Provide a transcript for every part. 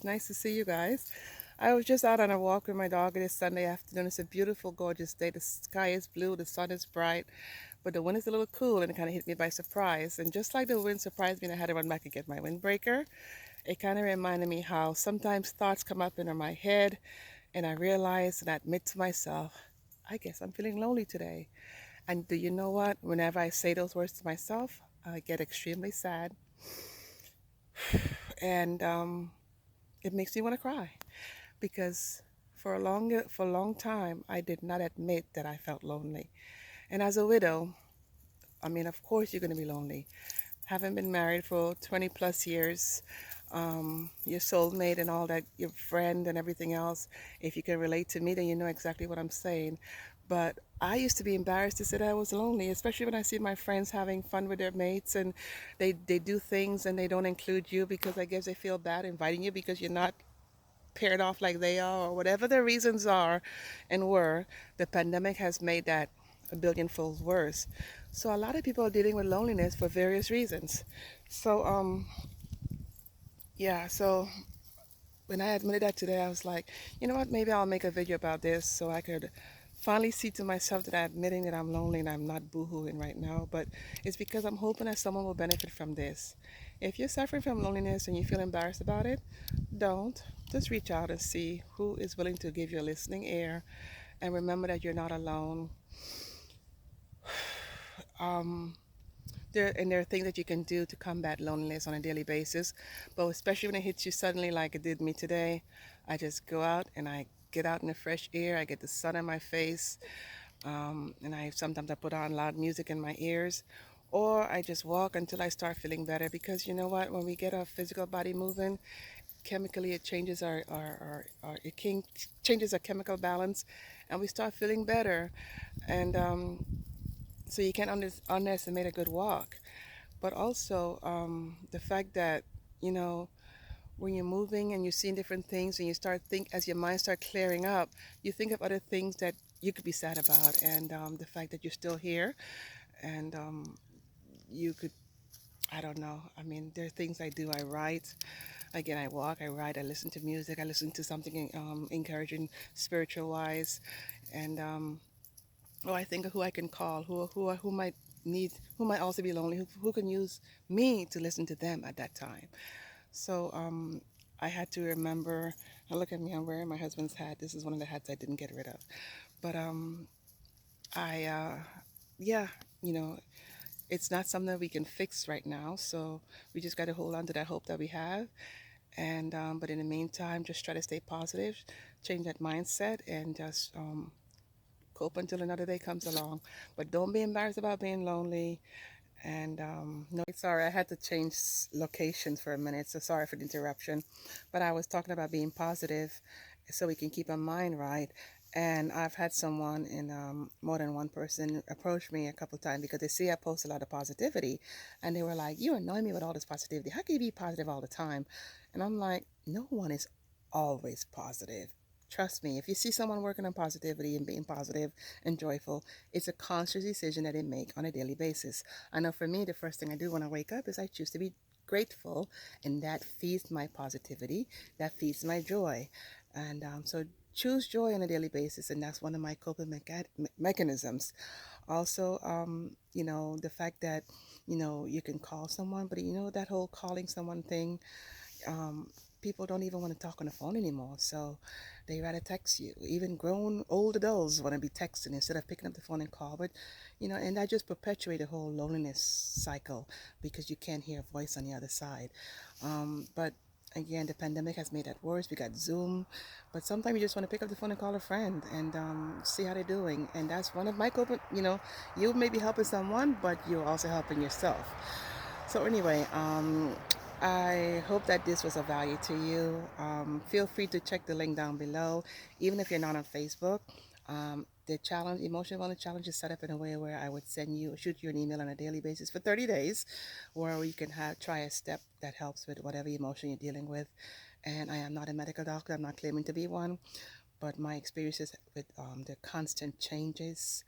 Nice to see you guys. I was just out on a walk with my dog this Sunday afternoon. It's a beautiful, gorgeous day. The sky is blue, the sun is bright, but the wind is a little cool and it kind of hit me by surprise. And just like the wind surprised me and I had to run back and get my windbreaker, it kind of reminded me how sometimes thoughts come up into my head and I realize and I admit to myself, I guess I'm feeling lonely today. And do you know what? Whenever I say those words to myself, I get extremely sad and it makes me want to cry because for a long time I did not admit that I felt lonely. And as a widow, I mean, of course you're going to be lonely. Having been married for 20 plus years, your soulmate and all that, your friend and everything else, if you can relate to me, then you know exactly what I'm saying. But I used to be embarrassed to say that I was lonely, especially when I see my friends having fun with their mates and they do things and they don't include you because I guess they feel bad inviting you because you're not paired off like they are, or whatever the reasons are and were. The pandemic has made that a billionfold worse. So a lot of people are dealing with loneliness for various reasons. So yeah, so when I admitted that today, I was like, you know what, maybe I'll make a video about this so I could finally see to myself that I'm admitting that I'm lonely and I'm not boohooing right now, but it's because I'm hoping that someone will benefit from this. If you're suffering from loneliness and you feel embarrassed about it, don't. Just reach out and see who is willing to give you a listening ear. And remember that you're not alone. Um, there are things that you can do to combat loneliness on a daily basis, but especially when it hits you suddenly like it did me today. I just go out and I get out in the fresh air. I get the sun on my face, and I sometimes I put on loud music in my ears, or I just walk until I start feeling better. Because you know what, when we get our physical body moving, chemically it changes changes our chemical balance, and we start feeling better. And so you can't underestimate a good walk. But also the fact that, you know, when you're moving and you're seeing different things and you start think as your mind start clearing up, you think of other things that you could be sad about, and the fact that you're still here, and you could, I don't know, I mean, there are things I do. I write, again, I walk, I write, I listen to music, I listen to something encouraging spiritual wise, and or I think of who I can call, who might need, who might also be lonely, who can use me to listen to them at that time. So I had to remember. Now look at me, I'm wearing my husband's hat. This is one of the hats I didn't get rid of. But I, yeah, you know, it's not something that we can fix right now. So we just got to hold on to that hope that we have. And but in the meantime, just try to stay positive, change that mindset, and just cope until another day comes along. But don't be embarrassed about being lonely. And no, sorry, I had to change locations for a minute, so sorry for the interruption. But I was talking about being positive so we can keep our mind right. And I've had someone in more than one person approach me a couple of times because they see I post a lot of positivity. And they were like, "You annoy me with all this positivity. How can you be positive all the time?" And I'm like, no one is always positive. Trust me, if you see someone working on positivity and being positive and joyful, it's a conscious decision that they make on a daily basis. I know for me, the first thing I do when I wake up is I choose to be grateful, and that feeds my positivity, that feeds my joy. And so choose joy on a daily basis, and that's one of my coping mechanisms. Also, you know, the fact that, you know, you can call someone, but you know, that whole calling someone thing, um, people don't even want to talk on the phone anymore. So they rather text you. Even grown old adults want to be texting instead of picking up the phone and call. But, you know, and that just perpetuate the whole loneliness cycle because you can't hear a voice on the other side. But again, the pandemic has made that worse. We got Zoom, but sometimes you just want to pick up the phone and call a friend and see how they're doing. And that's one of my coping. You know, you may be helping someone, but you're also helping yourself. So anyway, I hope that this was of value to you. Feel free to check the link down below, even if you're not on Facebook. The challenge, emotional wellness challenge, is set up in a way where I would shoot you an email on a daily basis for 30 days, where you can try a step that helps with whatever emotion you're dealing with. And I am not a medical doctor. I'm not claiming to be one, but my experiences with the constant changes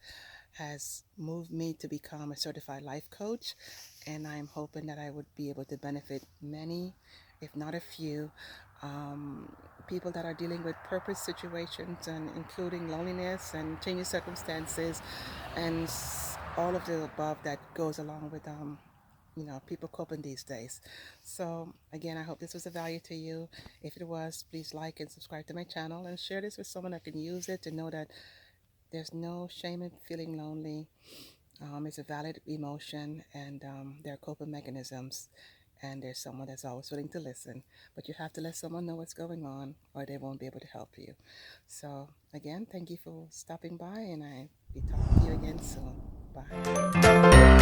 has moved me to become a certified life coach, and I'm hoping that I would be able to benefit many, if not a few, um, people that are dealing with purpose situations, and including loneliness and changing circumstances, and all of the above that goes along with people coping these days. So again, I hope this was of value to you. If it was, please like and subscribe to my channel and share this with someone that can use it to know that there's no shame in feeling lonely. It's a valid emotion, and there are coping mechanisms, and there's someone that's always willing to listen. But you have to let someone know what's going on, or they won't be able to help you. So again, thank you for stopping by, and I'll be talking to you again soon. Bye.